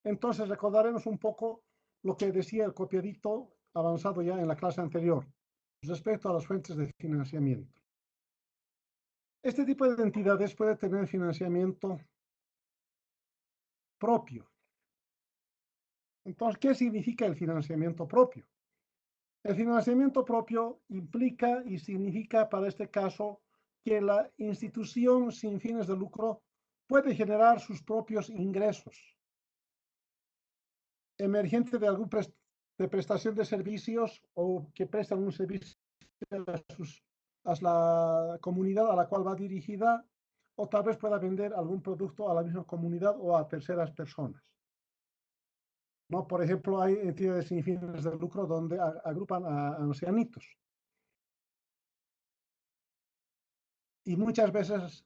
Entonces recordaremos un poco lo que decía el copiadito avanzado ya en la clase anterior respecto a las fuentes de financiamiento. Este tipo de entidades puede tener financiamiento propio. Entonces, ¿qué significa el financiamiento propio? El financiamiento propio implica y significa para este caso que la institución sin fines de lucro puede generar sus propios ingresos emergente de algún de prestación de servicios o que prestan un servicio a la comunidad a la cual va dirigida, o tal vez pueda vender algún producto a la misma comunidad o a terceras personas. ¿No? Por ejemplo, hay entidades sin fines de lucro donde agrupan a ancianitos. Y muchas veces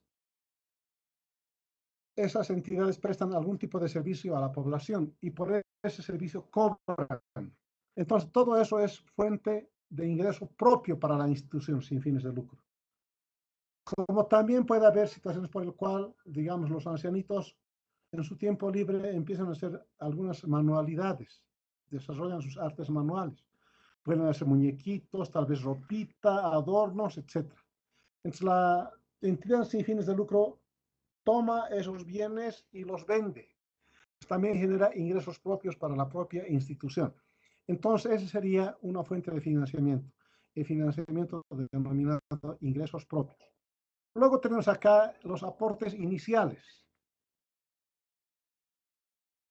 esas entidades prestan algún tipo de servicio a la población y por ese servicio cobran. Entonces, todo eso es fuente de ingreso propio para la institución sin fines de lucro. Como también puede haber situaciones por las cuales, digamos, los ancianitos en su tiempo libre empiezan a hacer algunas manualidades, desarrollan sus artes manuales. Pueden hacer muñequitos, tal vez ropita, adornos, etc. Entonces, la entidad sin fines de lucro toma esos bienes y los vende. También genera ingresos propios para la propia institución. Entonces, esa sería una fuente de financiamiento, el financiamiento denominado ingresos propios. Luego tenemos acá los aportes iniciales.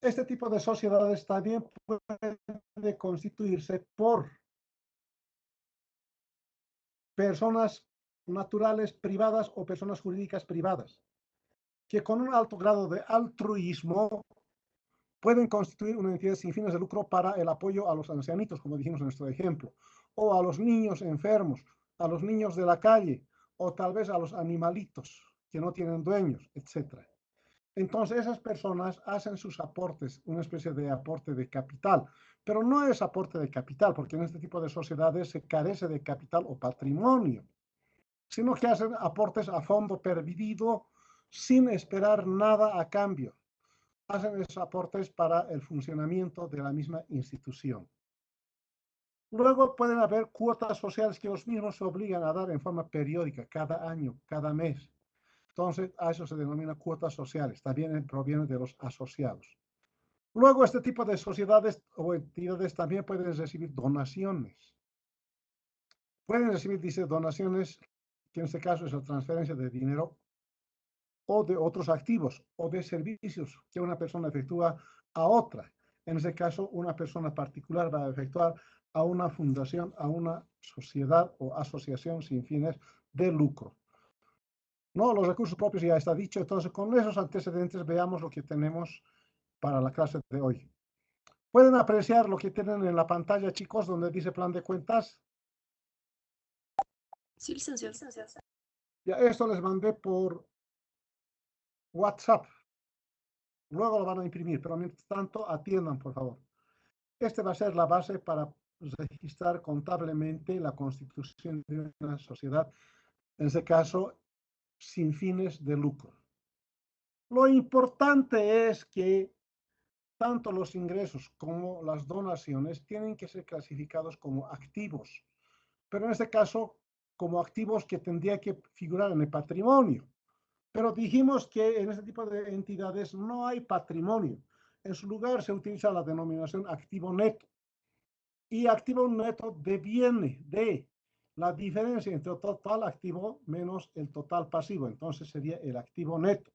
Este tipo de sociedades también puede constituirse por personas naturales privadas o personas jurídicas privadas, que con un alto grado de altruismo pueden constituir una entidad sin fines de lucro para el apoyo a los ancianitos, como dijimos en nuestro ejemplo, o a los niños enfermos, a los niños de la calle, o tal vez a los animalitos que no tienen dueños, etc. Entonces, esas personas hacen sus aportes, una especie de aporte de capital, pero no es aporte de capital, porque en este tipo de sociedades se carece de capital o patrimonio, sino que hacen aportes a fondo perdido sin esperar nada a cambio. Hacen esos aportes para el funcionamiento de la misma institución. Luego pueden haber cuotas sociales que los mismos se obligan a dar en forma periódica, cada año, cada mes. Entonces, a eso se denomina cuotas sociales. También provienen de los asociados. Luego, este tipo de sociedades o entidades también pueden recibir donaciones. Pueden recibir, dice, donaciones, que en este caso es la transferencia de dinero o de otros activos o de servicios que una persona efectúa a otra. En ese caso, una persona particular va a efectuar a una fundación, a una sociedad o asociación sin fines de lucro. No, los recursos propios ya está dicho. Entonces, con esos antecedentes, veamos lo que tenemos para la clase de hoy. ¿Pueden apreciar lo que tienen en la pantalla, chicos, donde dice plan de cuentas? Sí, licenciado. Ya esto les mandé por WhatsApp. Luego lo van a imprimir, pero mientras tanto, atiendan, por favor. Este va a ser la base para registrar contablemente la constitución de una sociedad, en ese caso, sin fines de lucro. Lo importante es que tanto los ingresos como las donaciones tienen que ser clasificados como activos, pero en este caso como activos que tendría que figurar en el patrimonio. Pero dijimos que en este tipo de entidades no hay patrimonio. En su lugar se utiliza la denominación activo neto. Y activo neto deviene de la diferencia entre el total activo menos el total pasivo. Entonces sería el activo neto.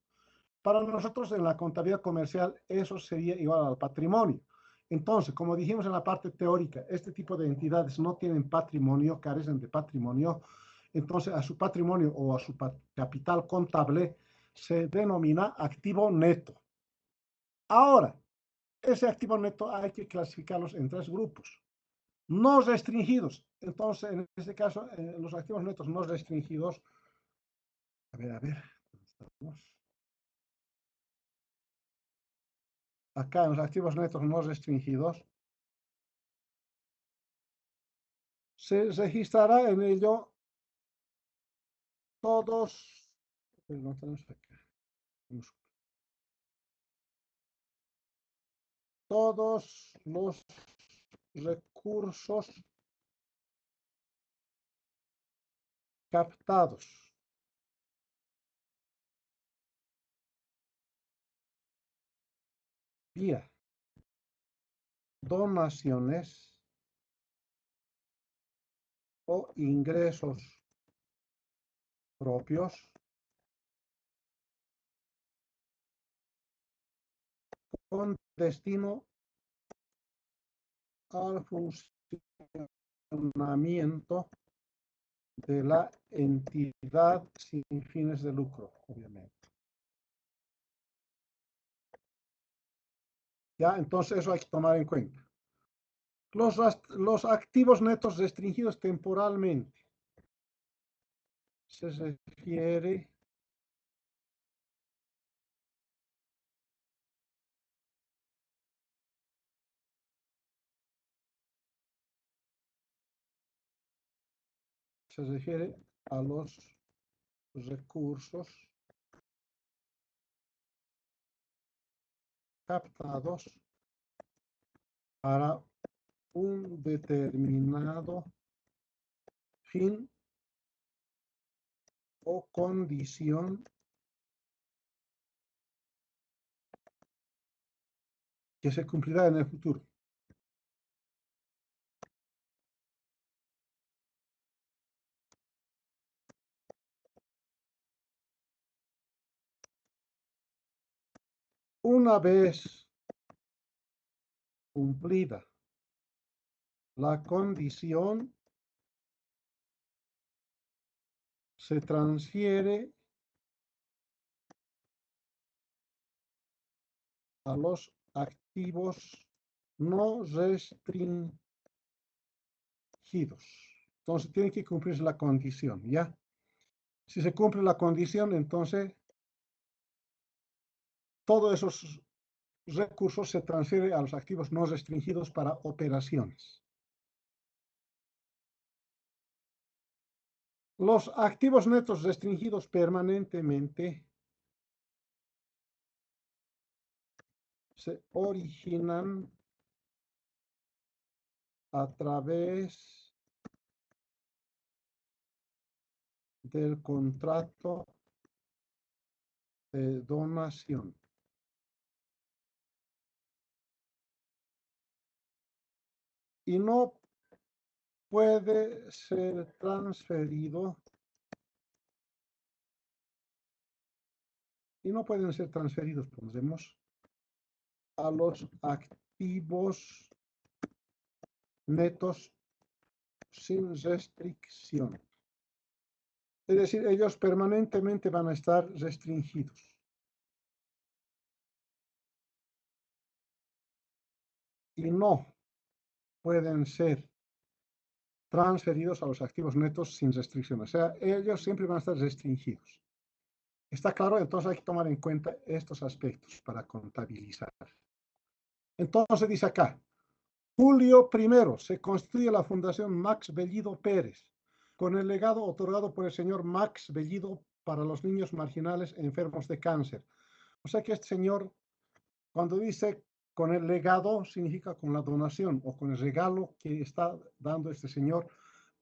Para nosotros en la contabilidad comercial eso sería igual al patrimonio. Entonces, como dijimos en la parte teórica, este tipo de entidades no tienen patrimonio, carecen de patrimonio. Entonces, a su patrimonio o a su capital contable se denomina activo neto. Ahora, ese activo neto hay que clasificarlos en tres grupos. No restringidos. Entonces, en este caso, los activos netos no restringidos. A ver, ¿dónde estamos? Acá en los activos netos no restringidos, se registrará en ello todos, no tenemos acá, todos los recursos captados vía donaciones o ingresos propios con destino al funcionamiento de la entidad sin fines de lucro, obviamente. Ya, entonces eso hay que tomar en cuenta. Los activos netos restringidos temporalmente se refiere a los recursos captados para un determinado fin o condición que se cumplirá en el futuro. Una vez cumplida la condición, se transfiere a los activos no restringidos. Entonces tiene que cumplirse la condición, ¿ya? Si se cumple la condición, entonces todos esos recursos se transfieren a los activos no restringidos para operaciones. Los activos netos restringidos permanentemente se originan a través del contrato de donación. Y no puede ser transferido y no pueden ser transferidos, pondremos, a los activos netos sin restricción. Es decir, ellos permanentemente van a estar restringidos. Y no pueden ser transferidos a los activos netos sin restricción. O sea, ellos siempre van a estar restringidos. ¿Está claro? Entonces hay que tomar en cuenta estos aspectos para contabilizar. Entonces dice acá, Julio I se constituye la Fundación Max Bellido Pérez, con el legado otorgado por el señor Max Bellido para los niños marginales enfermos de cáncer. O sea que este señor, cuando dice con el legado, significa con la donación o con el regalo que está dando este señor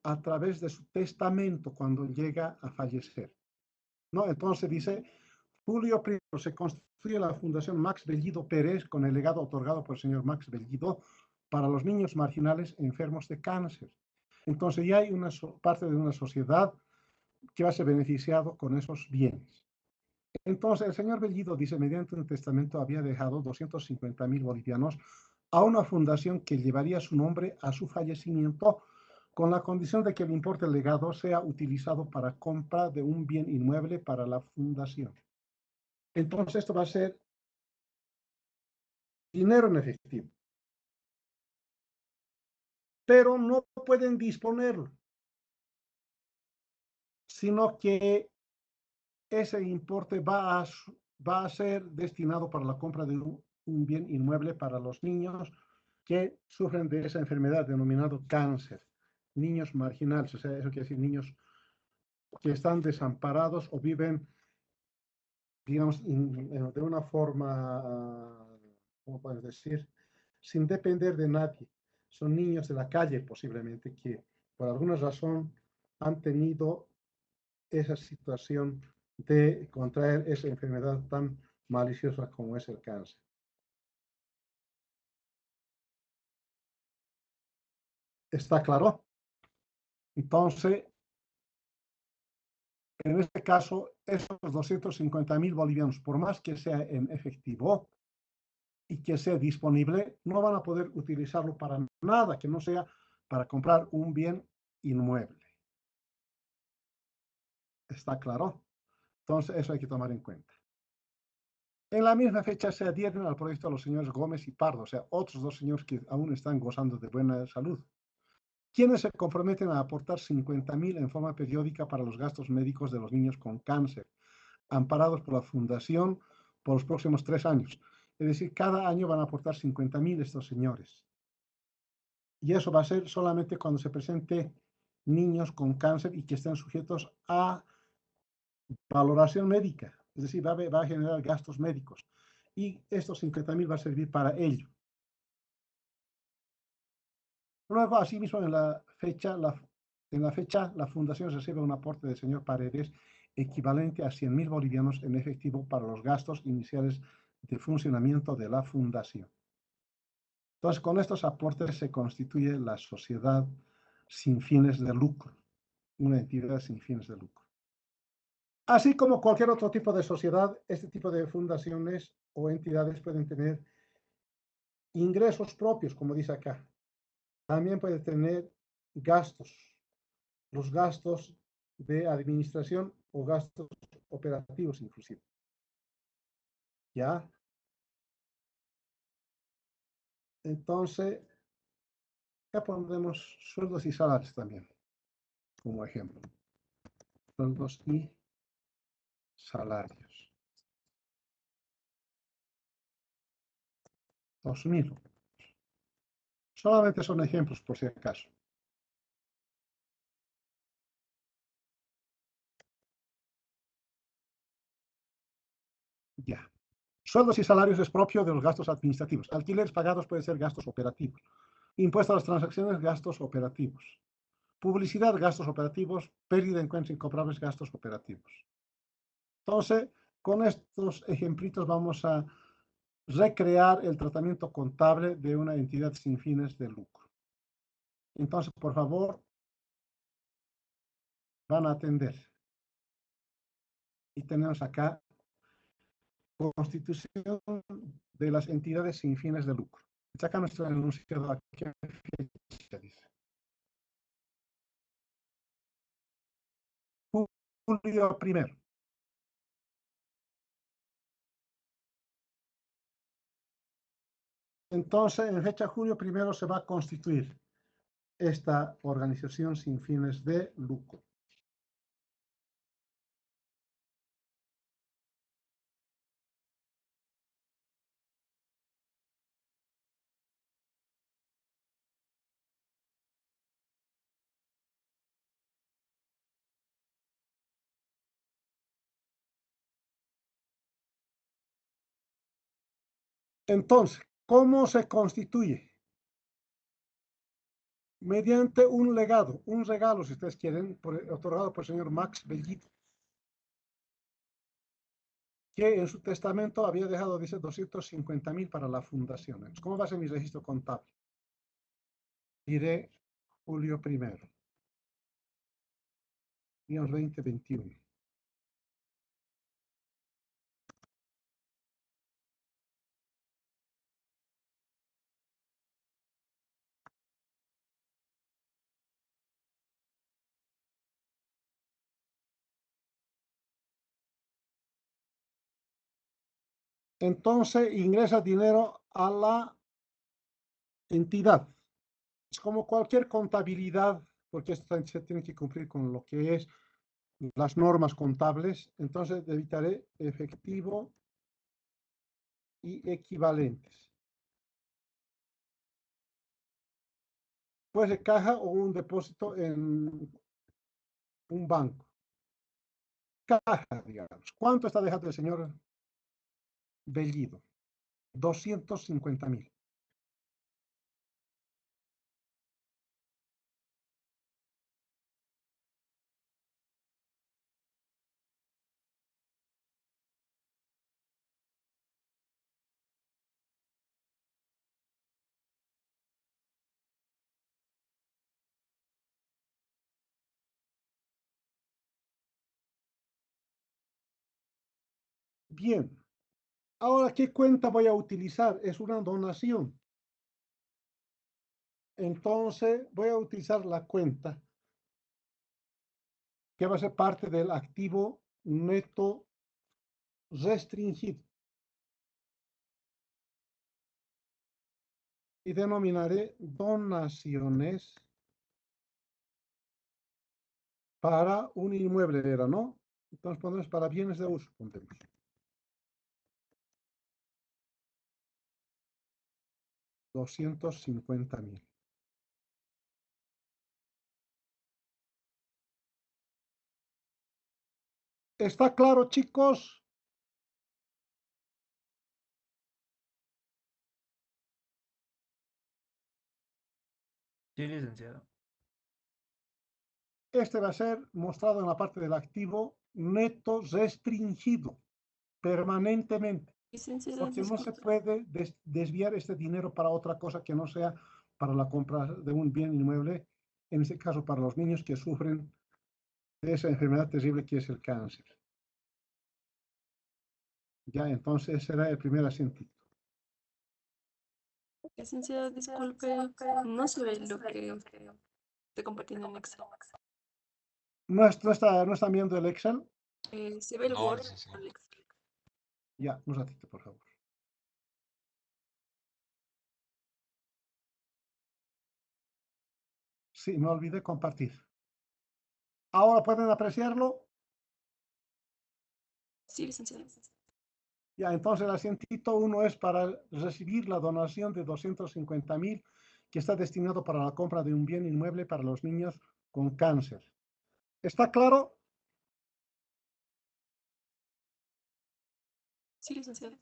a través de su testamento cuando llega a fallecer. ¿No? Entonces dice, Julio I se constituye la Fundación Max Bellido Pérez con el legado otorgado por el señor Max Bellido para los niños marginales enfermos de cáncer. Entonces ya hay una parte de una sociedad que va a ser beneficiado con esos bienes. Entonces el señor Bellido dice, mediante un testamento había dejado 250.000 bolivianos a una fundación que llevaría su nombre a su fallecimiento con la condición de que el importe del legado sea utilizado para compra de un bien inmueble para la fundación. Entonces esto va a ser dinero en efectivo. Pero no pueden disponerlo, sino que ese importe va a ser destinado para la compra de un bien inmueble para los niños que sufren de esa enfermedad denominado cáncer, niños marginales, o sea, eso quiere decir niños que están desamparados o viven, digamos, de una forma, ¿cómo puedes decir? sin depender de nadie. Son niños de la calle posiblemente que por alguna razón han tenido esa situación de contraer esa enfermedad tan maliciosa como es el cáncer. ¿Está claro? Entonces, en este caso, esos 250.000 bolivianos, por más que sea en efectivo y que sea disponible, no van a poder utilizarlo para nada que no sea para comprar un bien inmueble. ¿Está claro? Entonces, eso hay que tomar en cuenta. En la misma fecha se adhieren al proyecto los señores Gómez y Pardo, o sea, otros dos señores que aún están gozando de buena salud, quienes se comprometen a aportar 50.000 en forma periódica para los gastos médicos de los niños con cáncer, amparados por la Fundación por los próximos 3 años. Es decir, cada año van a aportar 50.000 estos señores. Y eso va a ser solamente cuando se presente niños con cáncer y que estén sujetos a valoración médica. Es decir, va a generar gastos médicos. Y estos 50.000 va a servir para ello. Luego, asimismo, en la fecha, la Fundación recibe un aporte del señor Paredes equivalente a 100.000 bolivianos en efectivo para los gastos iniciales de funcionamiento de la Fundación. Entonces, con estos aportes se constituye la sociedad sin fines de lucro, una entidad sin fines de lucro. Así como cualquier otro tipo de sociedad, este tipo de fundaciones o entidades pueden tener ingresos propios, como dice acá. También puede tener gastos, los gastos de administración o gastos operativos inclusive. ¿Ya? Entonces, ya pondremos sueldos y salarios también, como ejemplo. Sueldos y salarios. 2.000. Solamente son ejemplos por si acaso. Ya. Sueldos y salarios es propio de los gastos administrativos. Alquileres pagados pueden ser gastos operativos. Impuesto a las transacciones, gastos operativos. Publicidad, gastos operativos. Pérdida en cuentas incobrables, gastos operativos. Entonces, con estos ejemplitos vamos a recrear el tratamiento contable de una entidad sin fines de lucro. Entonces, por favor, van a atender. Y tenemos acá constitución de las entidades sin fines de lucro. Saca nuestro enunciado aquí. Dice. Julio primero. Entonces, en fecha julio primero se va a constituir esta organización sin fines de lucro. Entonces, ¿cómo se constituye? Mediante un legado, un regalo, si ustedes quieren, otorgado por el señor Max Bellito, que en su testamento había dejado, dice, 250.000 para la fundación. Entonces, ¿cómo va a ser mi registro contable? Diré julio primero, días 2021. Entonces ingresa dinero a la entidad. Es como cualquier contabilidad, porque esto se tiene que cumplir con lo que es las normas contables. Entonces evitaré efectivo y equivalentes. Puede ser caja o un depósito en un banco. Caja, digamos. ¿Cuánto está dejando el señor Bellido? 250.000. Bien. Ahora, ¿qué cuenta voy a utilizar? Es una donación. Entonces, voy a utilizar la cuenta que va a ser parte del activo neto restringido. Y denominaré donaciones para un inmueble, era, ¿no? Entonces pondremos para bienes de uso, pondremos. 250.000. ¿Está claro, chicos? Sí, licenciado. Este va a ser mostrado en la parte del activo neto restringido permanentemente, Licenciado, porque no se disculpe. puede desviar este dinero para otra cosa que no sea para la compra de un bien inmueble, en este caso para los niños que sufren de esa enfermedad terrible que es el cáncer. Ya, entonces será el primer asiento. Licenciado, disculpe. No se ve lo que estoy compartiendo en Excel. ¿No están viendo el Excel? Se ve el No, Word licenciado. o el Excel. Ya, un ratito, por favor. Sí, me olvidé compartir. ¿Ahora pueden apreciarlo? Sí, licenciado. Ya, entonces el asientito 1 es para recibir la donación de 250.000 que está destinado para la compra de un bien inmueble para los niños con cáncer. ¿Está claro? Sí, licenciado.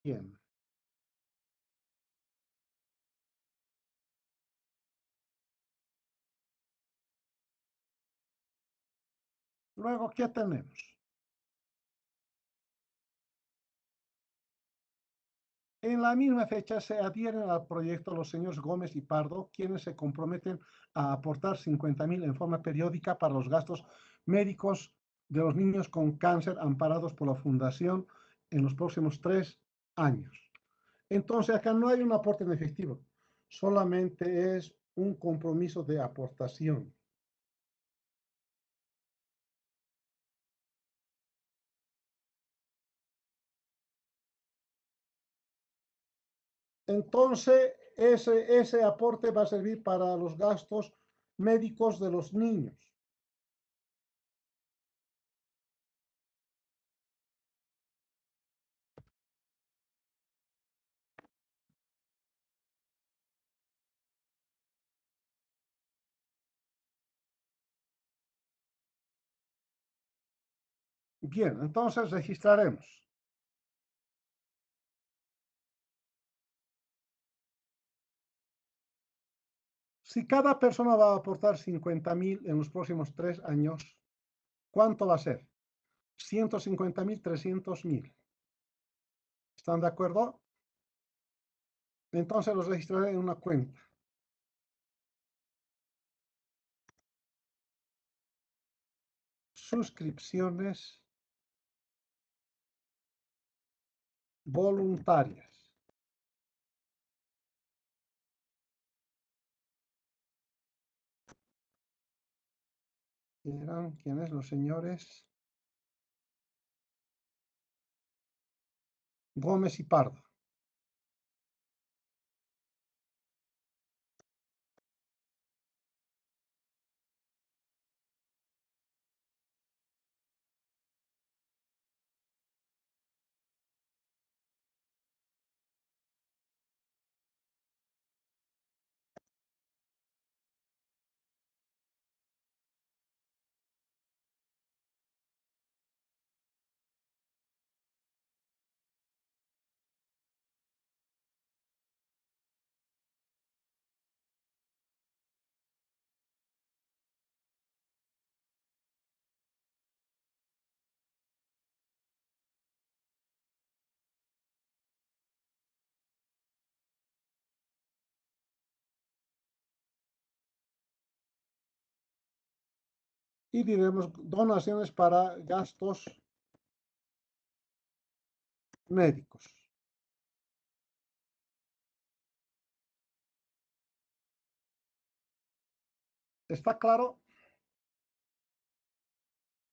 Bien. Luego, ¿qué tenemos? En la misma fecha se adhieren al proyecto los señores Gómez y Pardo, quienes se comprometen a aportar 50.000 en forma periódica para los gastos médicos de los niños con cáncer amparados por la Fundación en los próximos 3 años. Entonces, acá no hay un aporte en efectivo, solamente es un compromiso de aportación. Entonces, ese aporte va a servir para los gastos médicos de los niños. Bien, entonces registraremos. Si cada persona va a aportar 50.000 en los próximos 3 años, ¿cuánto va a ser? 150.000, 300.000. ¿Están de acuerdo? Entonces los registraré en una cuenta. Suscripciones voluntarias. Eran quienes los señores Gómez y Pardo. Y diremos donaciones para gastos médicos. ¿Está claro?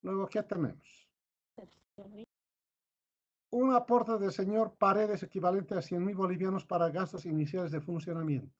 Luego, ¿qué tenemos? Un aporte del señor Paredes equivalente a 100.000 bolivianos para gastos iniciales de funcionamiento.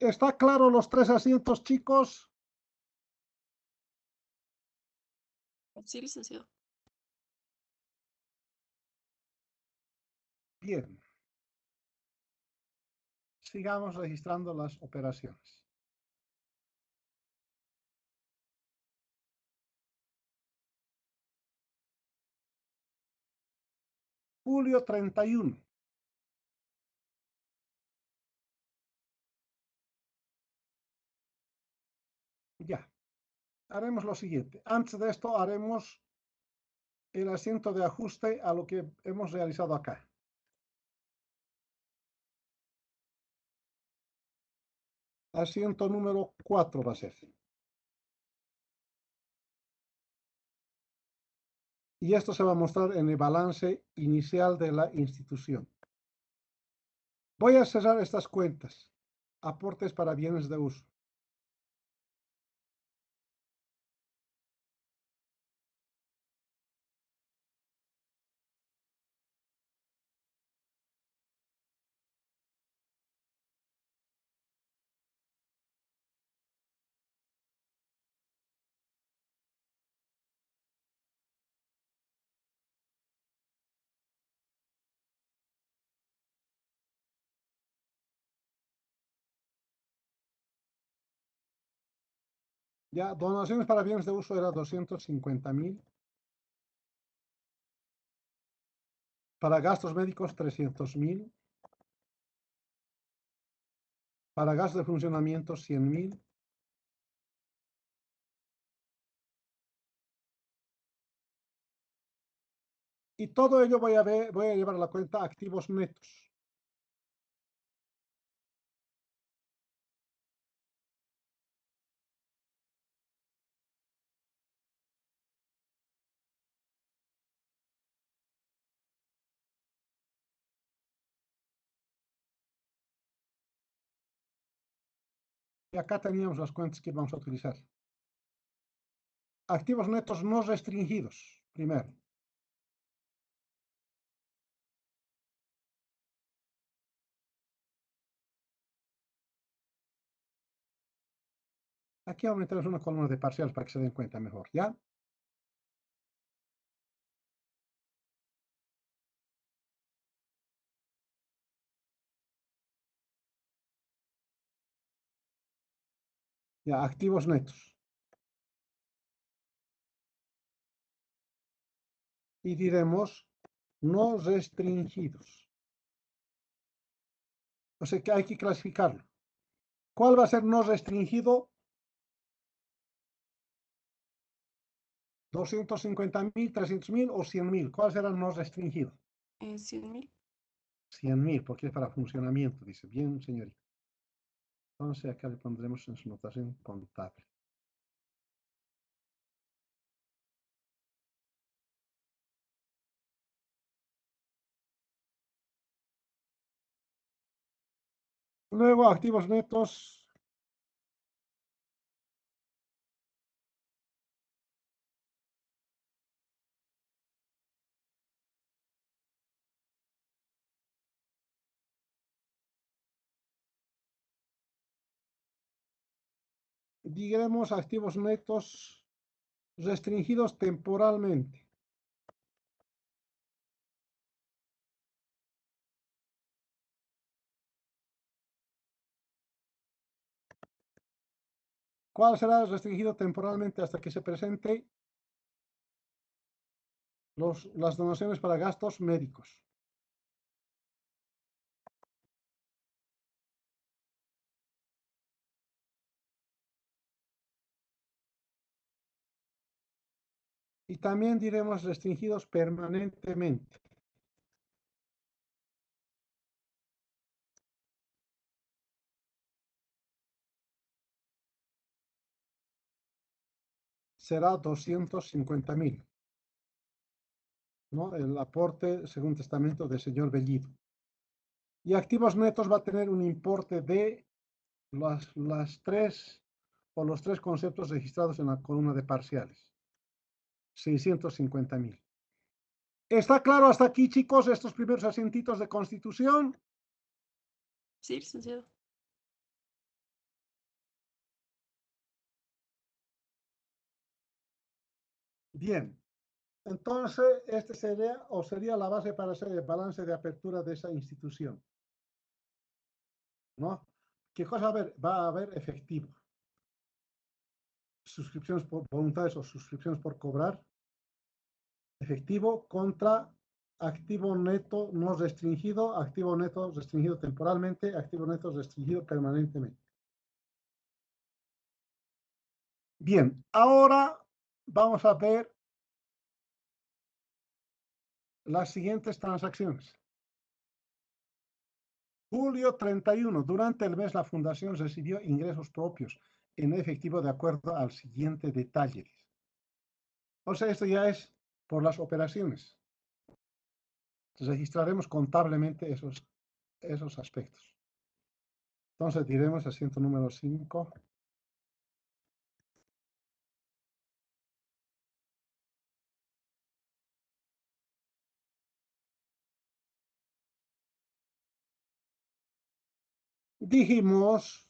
¿Está claro los 3 asientos, chicos? Sí, licenciado. Bien. Sigamos registrando las operaciones. Julio 31. Ya. Haremos lo siguiente. Antes de esto haremos el asiento de ajuste a lo que hemos realizado acá. Asiento número 4 va a ser. Y esto se va a mostrar en el balance inicial de la institución. Voy a cerrar estas cuentas. Aportes para bienes de uso. Ya, donaciones para bienes de uso era 250.000. Para gastos médicos, 300.000. Para gastos de funcionamiento, 100.000. Y todo ello voy a llevar a la cuenta activos netos. Y acá teníamos las cuentas que vamos a utilizar. Activos netos no restringidos, primero. Aquí aumentamos una columna de parciales para que se den cuenta mejor, ¿ya? Ya, activos netos. Y diremos no restringidos. O sea que hay que clasificarlo. ¿Cuál va a ser no restringido? 250.000, 300.000 o 100.000. ¿Cuál será no restringido? 100.000. 100.000, porque es para funcionamiento, dice. Bien, señorita. Entonces acá le pondremos en su notación contable. Luego, activos netos. Diremos activos netos restringidos temporalmente. ¿Cuál será restringido temporalmente hasta que se presente las donaciones para gastos médicos? Y también diremos restringidos permanentemente. Será 250.000, ¿no? El aporte, según testamento del señor Bellido. Y activos netos va a tener un importe de las tres o los tres conceptos registrados en la columna de parciales. 650.000. ¿Está claro hasta aquí, chicos, estos primeros asientitos de constitución? Sí, licenciado. Bien. Entonces, este sería la base para hacer el balance de apertura de esa institución, ¿no? ¿Qué cosa va a haber? Efectivo. Suscripciones por voluntades o suscripciones por cobrar. Efectivo contra activo neto no restringido, activo neto restringido temporalmente, activo neto restringido permanentemente. Bien, ahora vamos a ver las siguientes transacciones. Julio 31. Durante el mes la fundación recibió ingresos propios en efectivo de acuerdo al siguiente detalle. O sea, esto ya es por las operaciones. Registraremos contablemente esos aspectos. Entonces diremos asiento número 5. Dijimos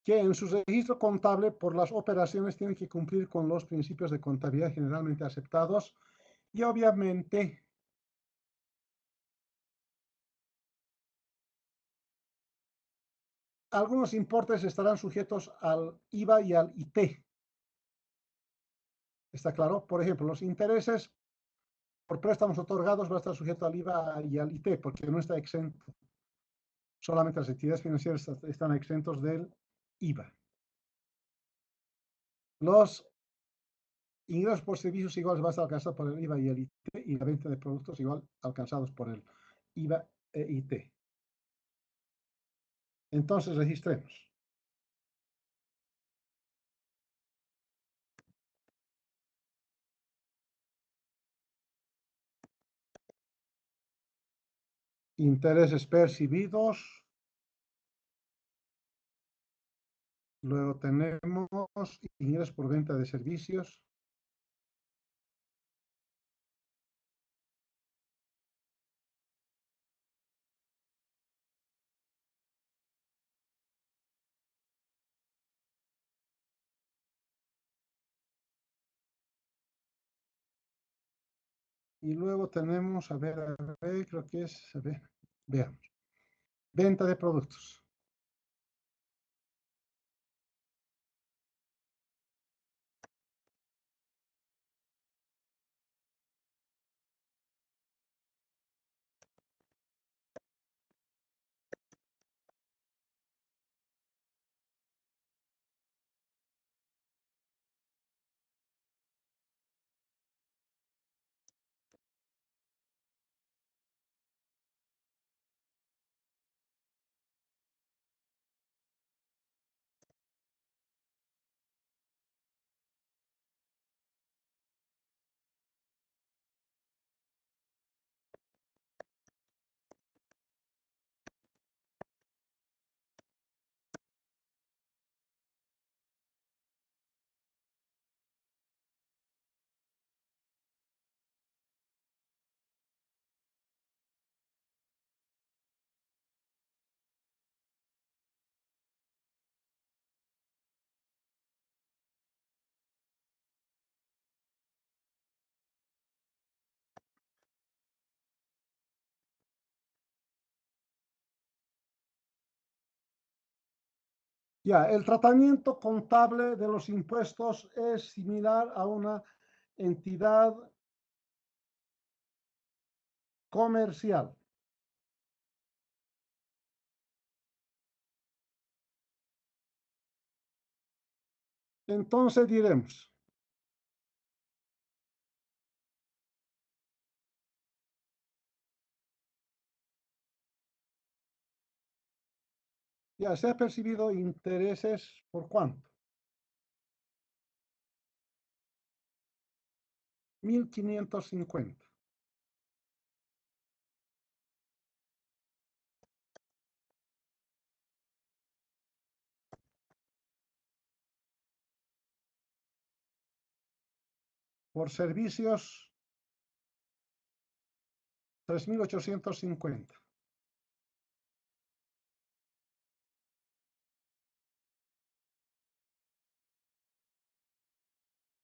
que en su registro contable por las operaciones tiene que cumplir con los principios de contabilidad generalmente aceptados y obviamente algunos importes estarán sujetos al IVA y al IT. ¿Está claro? Por ejemplo, los intereses por préstamos otorgados va a estar sujeto al IVA y al IT porque no está exento. Solamente las actividades financieras están exentos del IVA. Los ingresos por servicios iguales van a estar alcanzados por el IVA y el IT y la venta de productos igual alcanzados por el IVA e IT. Entonces registremos. Intereses percibidos. Luego tenemos ingresos por venta de servicios. Y luego tenemos, a ver, creo que es, a ver, veamos. Venta de productos. Ya, el tratamiento contable de los impuestos es similar a una entidad comercial. Entonces diremos, ya se ha percibido intereses por cuánto. 1.550. Por servicios, 3.850.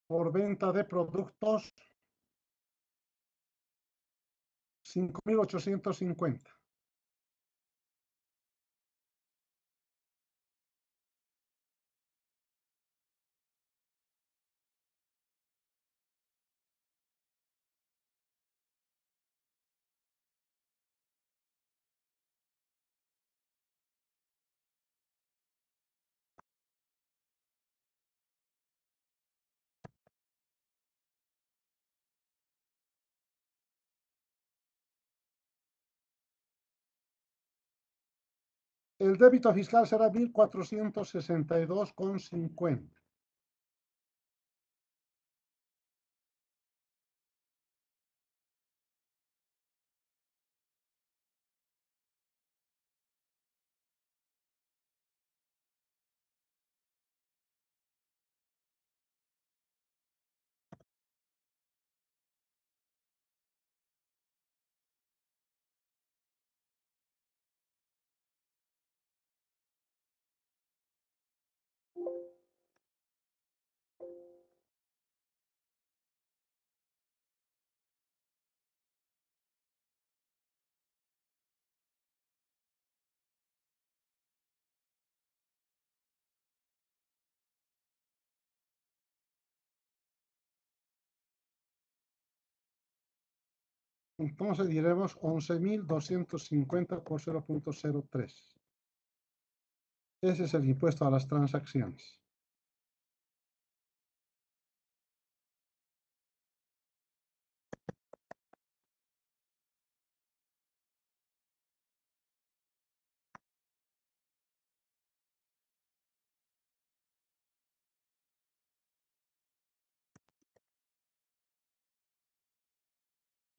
Por venta de productos, 5.850. El débito fiscal será 1.462,50. Entonces diremos 11.250 por 0.03. Ese es el impuesto a las transacciones.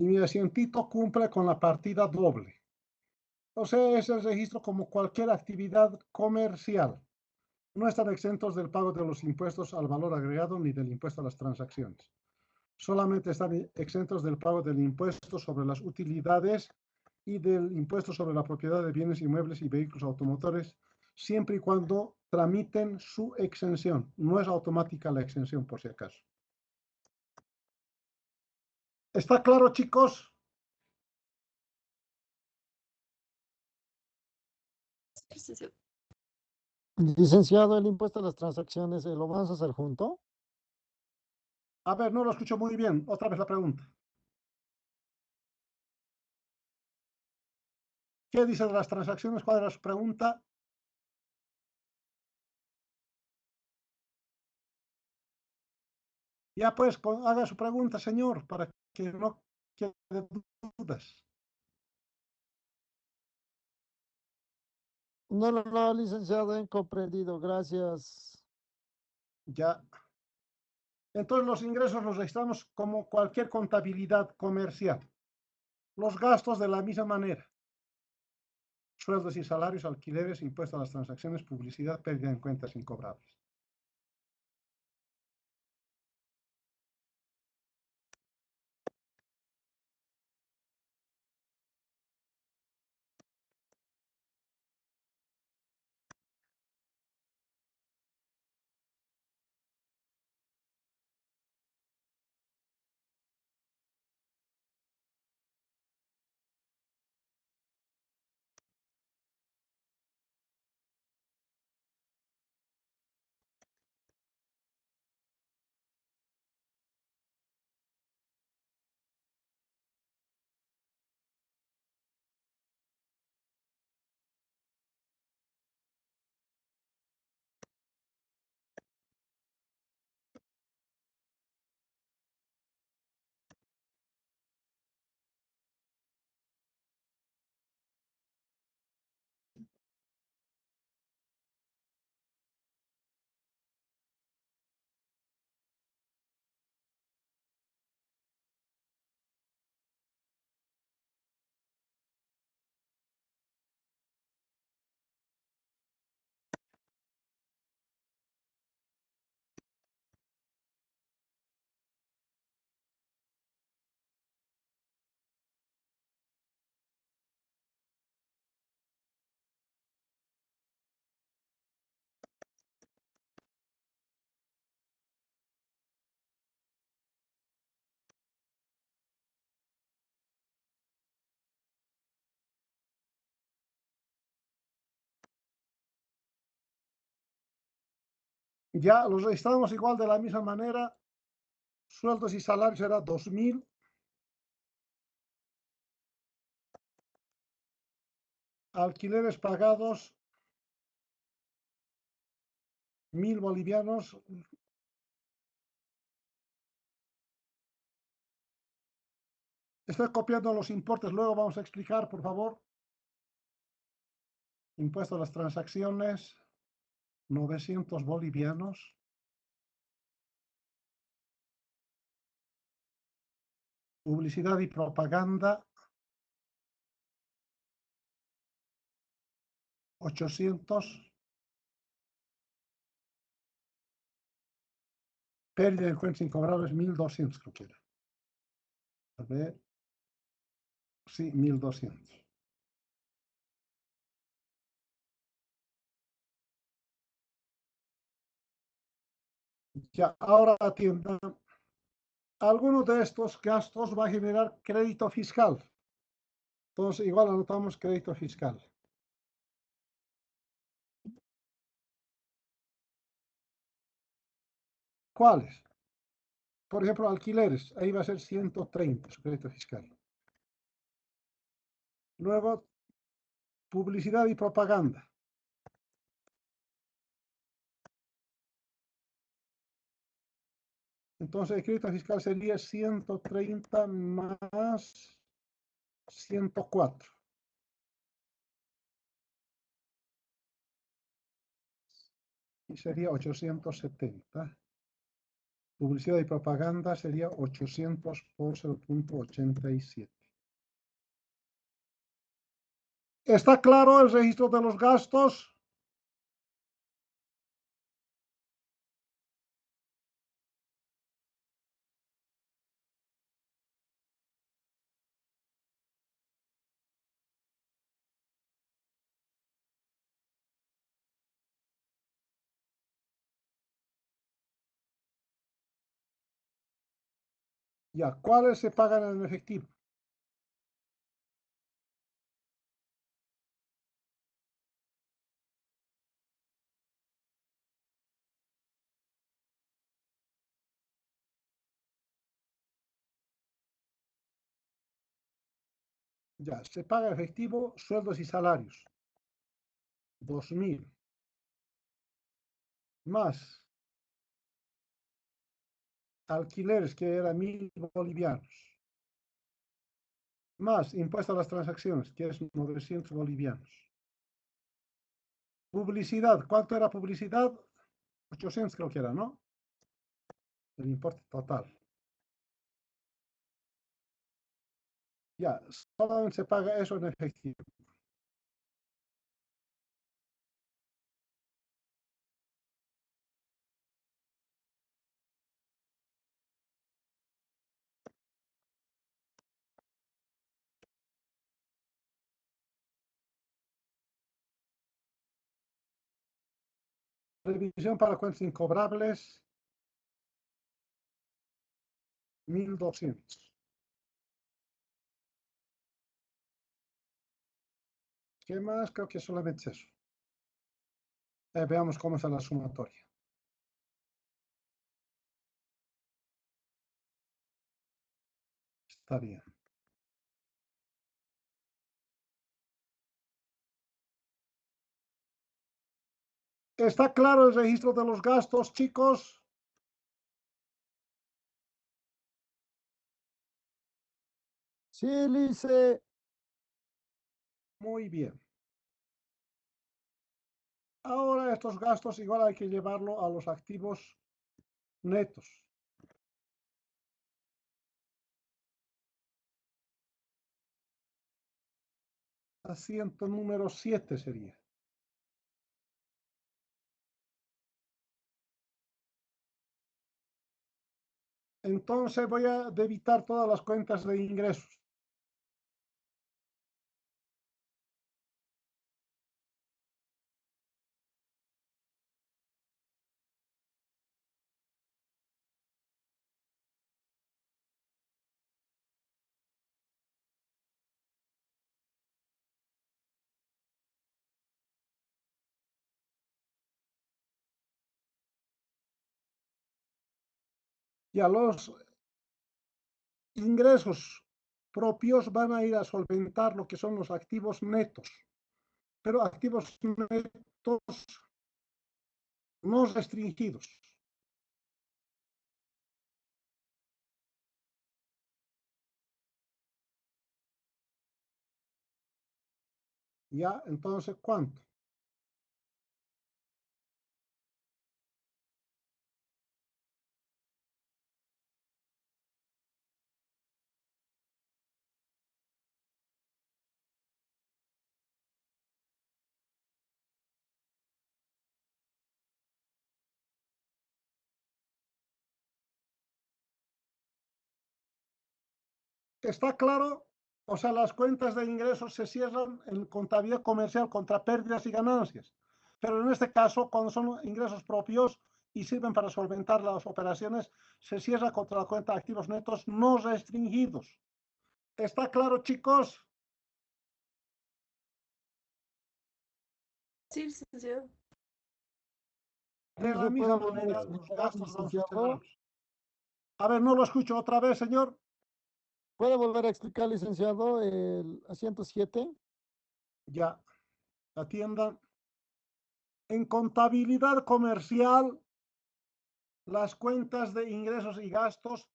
Y mi asientito cumple con la partida doble. O sea, es el registro como cualquier actividad comercial. No están exentos del pago de los impuestos al valor agregado ni del impuesto a las transacciones. Solamente están exentos del pago del impuesto sobre las utilidades y del impuesto sobre la propiedad de bienes inmuebles y vehículos automotores, siempre y cuando tramiten su exención. No es automática la exención, por si acaso. ¿Está claro, chicos? Licenciado, el impuesto a las transacciones, ¿lo vamos a hacer junto? A ver, no lo escucho muy bien. Otra vez la pregunta. ¿Qué dice de las transacciones? ¿Cuál era su pregunta? Ya pues, haga su pregunta, señor, para que no quede dudas. No, licenciado, he comprendido, gracias. Ya. Entonces los ingresos los registramos como cualquier contabilidad comercial. Los gastos de la misma manera. Sueldos y salarios, alquileres, impuestos a las transacciones, publicidad, pérdida en cuentas incobrables. Ya los registramos igual de la misma manera. Sueldos y salarios era 2.000. Alquileres pagados 1.000 bolivianos. Estoy copiando los importes, luego vamos a explicar, por favor. Impuesto a las transacciones, 900 bolivianos. Publicidad y propaganda, 800. Pérdida de cuentas incobrables, 1.200, creo que era. A ver. Sí, 1.200. Ya, ahora atiendan. Alguno de estos gastos va a generar crédito fiscal. Entonces, igual anotamos crédito fiscal. ¿Cuáles? Por ejemplo, alquileres. Ahí va a ser 130 su crédito fiscal. Luego, publicidad y propaganda. Entonces, el crédito fiscal sería 130 más 104. Y sería 870. Publicidad y propaganda sería 800 por 0.87. ¿Está claro el registro de los gastos? Ya, ¿cuáles se pagan en efectivo? Ya, se paga en efectivo, sueldos y salarios. 2.000. Más alquileres, que era 1.000 bolivianos. Más impuesto a las transacciones, que es 900 bolivianos. Publicidad, ¿cuánto era publicidad? 800 creo que era, ¿no? El importe total. Ya, solamente se paga eso en efectivo. Revisión para cuentas incobrables, 1.200. ¿Qué más? Creo que solamente es eso. Veamos cómo está la sumatoria. Está bien. ¿Está claro el registro de los gastos, chicos? Sí, Lice. Muy bien. Ahora estos gastos igual hay que llevarlo a los activos netos. Asiento número 7 sería. Entonces voy a debitar todas las cuentas de ingresos. Ya los ingresos propios van a ir a solventar lo que son los activos netos, pero activos netos no restringidos. Ya, entonces, ¿cuánto? ¿Está claro? O sea, las cuentas de ingresos se cierran en contabilidad comercial contra pérdidas y ganancias. Pero en este caso, cuando son ingresos propios y sirven para solventar las operaciones, se cierra contra la cuenta de activos netos no restringidos. ¿Está claro, chicos? Sí, licenciado. De la ¿Se misma puede volver a manera, los explicar, gastos los licenciado? observamos. A ver, no lo escucho otra vez, señor. ¿Puede volver a explicar, licenciado, el 107? Ya, atiendan. En contabilidad comercial, las cuentas de ingresos y gastos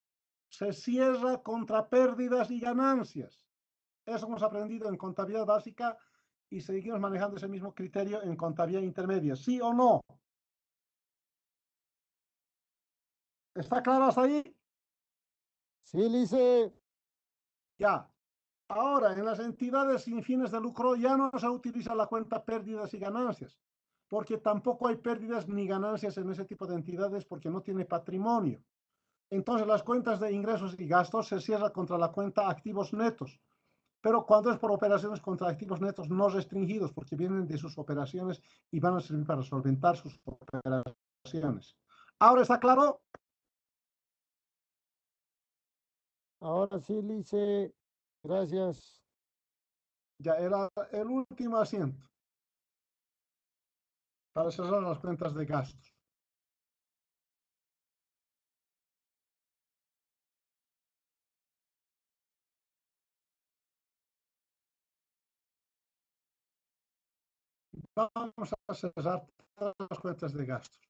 se cierra contra pérdidas y ganancias. Eso hemos aprendido en contabilidad básica y seguimos manejando ese mismo criterio en contabilidad intermedia. ¿Sí o no? ¿Está claro hasta ahí? Sí, lice. Ya. Ahora, en las entidades sin fines de lucro ya no se utiliza la cuenta pérdidas y ganancias, porque tampoco hay pérdidas ni ganancias en ese tipo de entidades porque no tiene patrimonio. Entonces, las cuentas de ingresos y gastos se cierran contra la cuenta activos netos, pero cuando es por operaciones contra activos netos no restringidos, porque vienen de sus operaciones y van a servir para solventar sus operaciones. ¿Ahora está claro? Ahora sí, lice. Gracias. Ya era el último asiento para cerrar las cuentas de gastos. Vamos a cerrar todas las cuentas de gastos.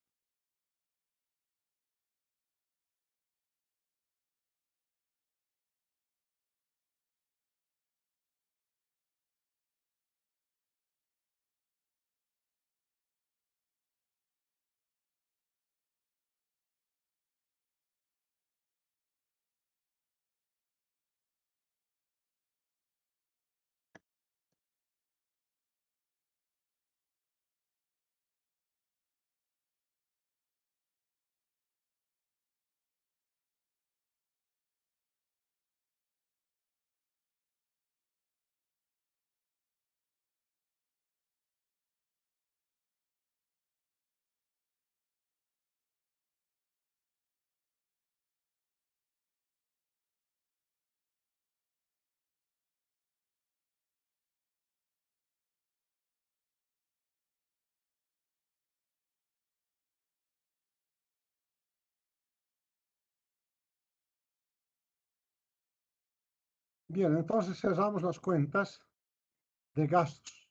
Bien, entonces cerramos las cuentas de gastos.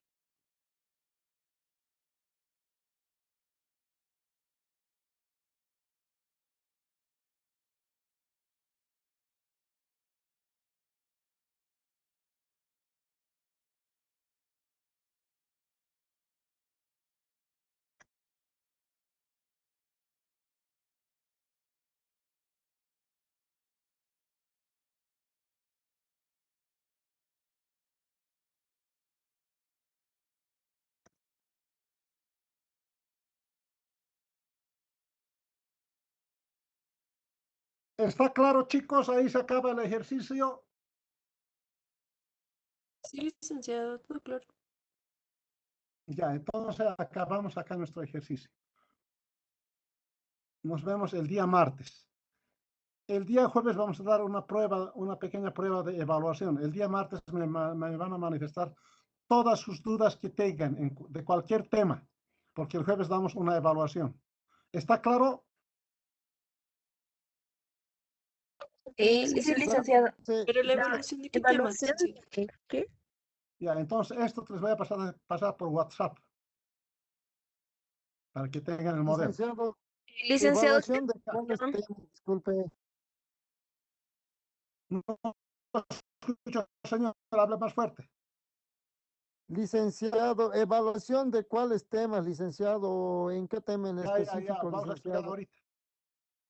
¿Está claro, chicos? Ahí se acaba el ejercicio. Sí, licenciado, todo claro. Ya, entonces acabamos acá nuestro ejercicio. Nos vemos el día martes. El día jueves vamos a dar una prueba, una pequeña prueba de evaluación. El día martes me van a manifestar todas sus dudas que tengan de cualquier tema, porque el jueves damos una evaluación. ¿Está claro? Sí, licenciado. Pero la La evaluación de qué temas, evaluación licenciado. de qué? Ya, entonces esto te les voy a pasar por WhatsApp para que tengan el modelo. Licenciado, Licenciado, evaluación de cuáles temas, disculpe. No escucho, señor, hable más fuerte. Licenciado, evaluación de cuáles temas, licenciado, ¿en qué tema en Ya, específico, vamos a explicar licenciado? ahorita.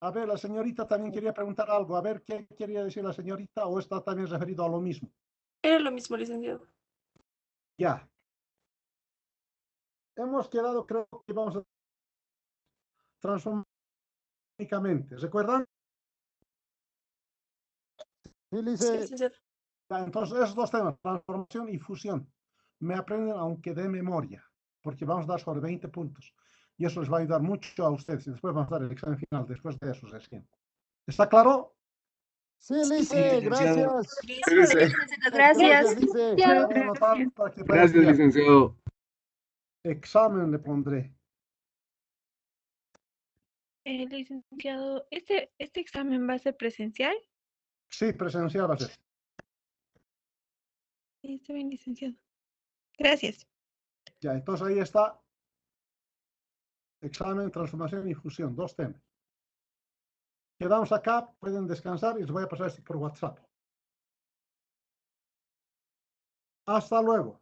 A ver, la señorita también quería preguntar algo. A ver, ¿qué quería decir la señorita o está también referido a lo mismo? Era lo mismo, licenciado. Ya. Hemos quedado, creo que vamos a transformar únicamente. ¿Recuerdan? Sí, Sí, lice, licenciado. Ya, entonces, esos dos temas, transformación y fusión, me aprenden aunque de memoria, porque vamos a dar sobre 20 puntos. Y eso les va a ayudar mucho a ustedes. Y después vamos a dar el examen final, después de eso recién. ¿Está claro? sí, Sí, lice, licenciado. gracias. Gracias. Gracias, lice. Para anotar, para que pueda Gracias, estudiar. licenciado. Examen le pondré. Licenciado, ¿este examen va a ser presencial? Sí, presencial va a ser. Sí, está bien, licenciado. Gracias. Ya, entonces ahí está. Examen, transformación y fusión, dos temas. Quedamos acá, pueden descansar y les voy a pasar esto por WhatsApp. Hasta luego.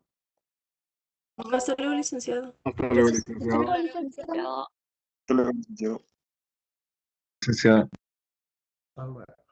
Hasta luego, licenciado. Hasta luego, licenciado. Licenciado. Hasta luego, licenciado. Licenciado. Hasta luego.